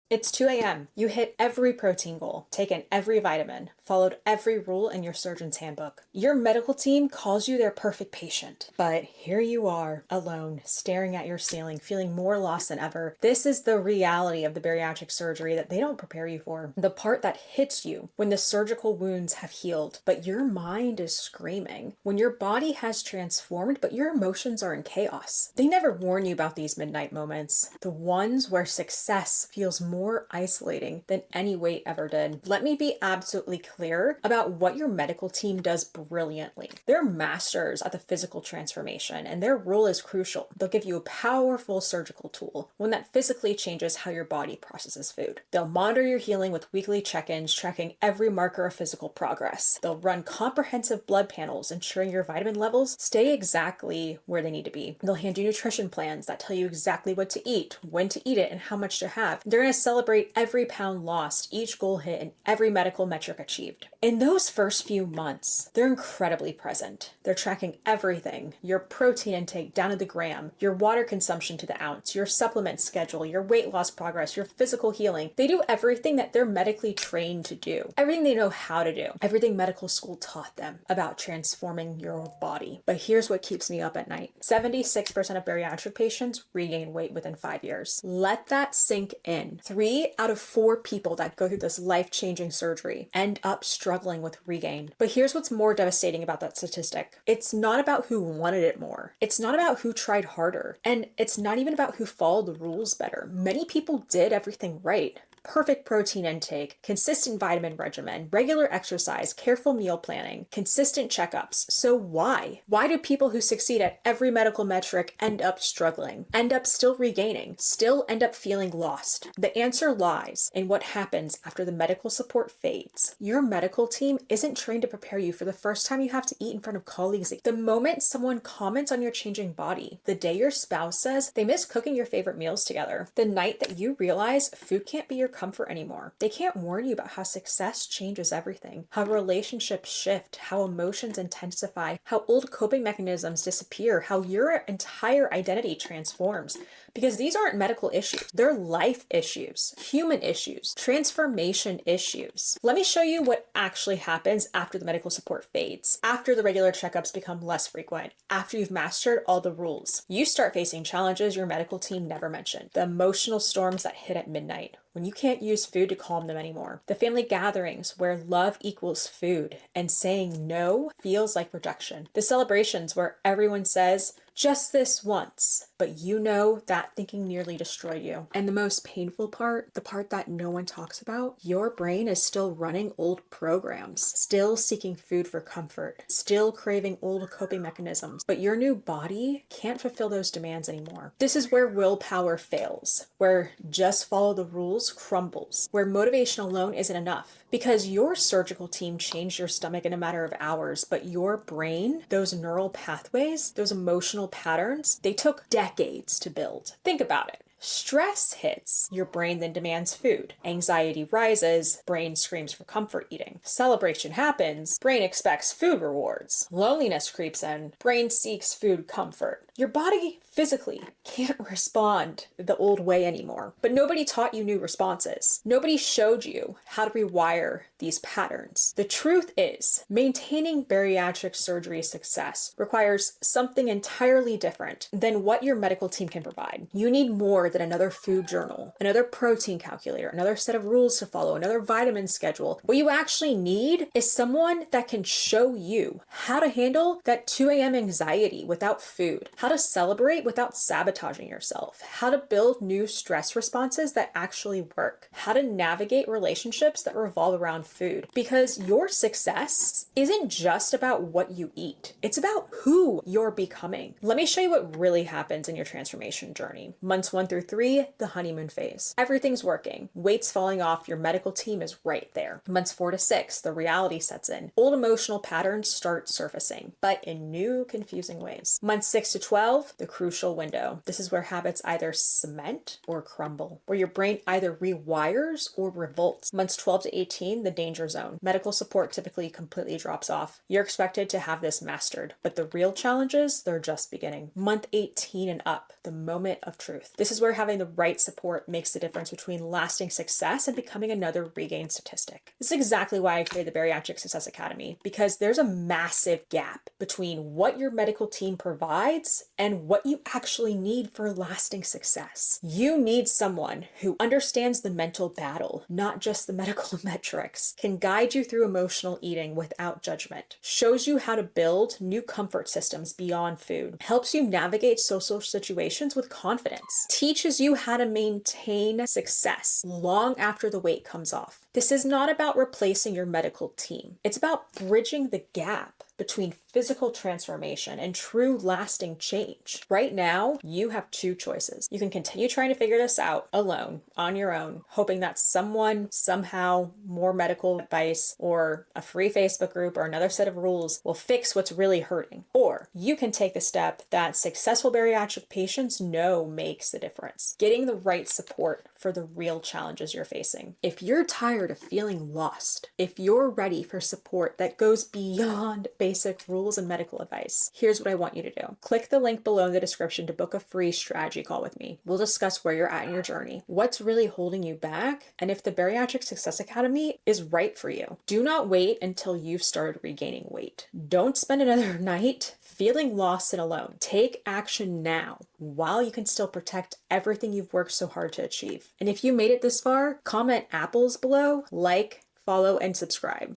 It's 2 a.m. You hit every protein goal, taken every vitamin, followed every rule in your surgeon's handbook. Your medical team calls you their perfect patient. But here you are, alone, staring at your ceiling, feeling more lost than ever. This is the reality of the bariatric surgery that they don't prepare you for. The part that hits you when the surgical wounds have healed, but your mind is screaming. When your body has transformed, but your emotions are in chaos. They never warn you about these midnight moments. The ones where success feels more isolating than any weight ever did. Let me be absolutely clear about what your medical team does brilliantly. They're masters at the physical transformation, and their role is crucial. They'll give you a powerful surgical tool, one that physically changes how your body processes food. They'll monitor your healing with weekly check-ins, tracking every marker of physical progress. They'll run comprehensive blood panels, ensuring your vitamin levels stay exactly where they need to be. They'll hand you nutrition plans that tell you exactly what to eat, when to eat it, and how much to have. They're going to celebrate every pound lost, each goal hit, and every medical metric achieved. In those first few months, they're incredibly present. They're tracking everything, your protein intake down to the gram, your water consumption to the ounce, your supplement schedule, your weight loss progress, your physical healing. They do everything that they're medically trained to do, everything they know how to do, everything medical school taught them about transforming your body. But here's what keeps me up at night. 76% of bariatric patients regain weight within 5 years. Let that sink in. 3 out of 4 people that go through this life-changing surgery end up struggling with regain. But here's what's more devastating about that statistic. It's not about who wanted it more. It's not about who tried harder. And it's not even about who followed the rules better. Many people did everything right. Perfect protein intake, consistent vitamin regimen, regular exercise, careful meal planning, consistent checkups. So why? Why do people who succeed at every medical metric end up struggling, end up still regaining, still end up feeling lost? The answer lies in what happens after the medical support fades. Your medical team isn't trained to prepare you for the first time you have to eat in front of colleagues. The moment someone comments on your changing body, the day your spouse says they miss cooking your favorite meals together, the night that you realize food can't be your comfort anymore. They can't warn you about how success changes everything, how relationships shift, how emotions intensify, how old coping mechanisms disappear, how your entire identity transforms. Because these aren't medical issues, they're life issues, human issues, transformation issues. Let me show you what actually happens after the medical support fades, after the regular checkups become less frequent, after you've mastered all the rules. You start facing challenges your medical team never mentioned. The emotional storms that hit at midnight, when you can't use food to calm them anymore. The family gatherings where love equals food and saying no feels like rejection. The celebrations where everyone says, just this once, but you know that thinking nearly destroyed you. And the most painful part, the part that no one talks about, your brain is still running old programs, still seeking food for comfort, still craving old coping mechanisms, but your new body can't fulfill those demands anymore. This is where willpower fails, where just follow the rules crumbles, where motivation alone isn't enough. Because your surgical team changed your stomach in a matter of hours, but your brain, those neural pathways, those emotional patterns, they took decades to build. Think about it. Stress hits, your brain then demands food. Anxiety rises, brain screams for comfort eating. Celebration happens, brain expects food rewards. Loneliness creeps in, brain seeks food comfort. Your body physically can't respond the old way anymore. But nobody taught you new responses. Nobody showed you how to rewire these patterns. The truth is, maintaining bariatric surgery success requires something entirely different than what your medical team can provide. You need more than another food journal, another protein calculator, another set of rules to follow, another vitamin schedule. What you actually need is someone that can show you how to handle that 2 a.m. anxiety without food, how to celebrate without sabotaging yourself, how to build new stress responses that actually work, how to navigate relationships that revolve around food. Because your success isn't just about what you eat, it's about who you're becoming. Let me show you what really happens in your transformation journey. Months 1 through 3, the honeymoon phase. Everything's working. Weight's falling off. Your medical team is right there. Months 4 to 6, the reality sets in. Old emotional patterns start surfacing, but in new, confusing ways. Months 6 to 12, the crucial window. This is where habits either cement or crumble, where your brain either rewires or revolts. Months 12 to 18, the danger zone. Medical support typically completely drops off. You're expected to have this mastered, but the real challenges, they're just beginning. Month 18 and up, the moment of truth. This is where where having the right support makes the difference between lasting success and becoming another regained statistic. This is exactly why I created the Bariatric Success Academy, because there's a massive gap between what your medical team provides and what you actually need for lasting success. You need someone who understands the mental battle, not just the medical metrics, can guide you through emotional eating without judgment, shows you how to build new comfort systems beyond food, helps you navigate social situations with confidence, teaches you how to maintain success long after the weight comes off. This is not about replacing your medical team. It's about bridging the gap between physical transformation and true lasting change. Right now, you have two choices. You can continue trying to figure this out alone, on your own, hoping that someone, somehow, more medical advice or a free Facebook group or another set of rules will fix what's really hurting. Or you can take the step that successful bariatric patients know makes the difference, getting the right support for the real challenges you're facing. If you're tired of feeling lost, if you're ready for support that goes beyond basic rules and medical advice, here's what I want you to do. Click the link below in the description to book a free strategy call with me. We'll discuss where you're at in your journey, what's really holding you back, and if the Bariatric Success Academy is right for you. Do not wait until you've started regaining weight. Don't spend another night feeling lost and alone. Take action now while you can still protect everything you've worked so hard to achieve. And if you made it this far, comment apples below, like, follow, and subscribe.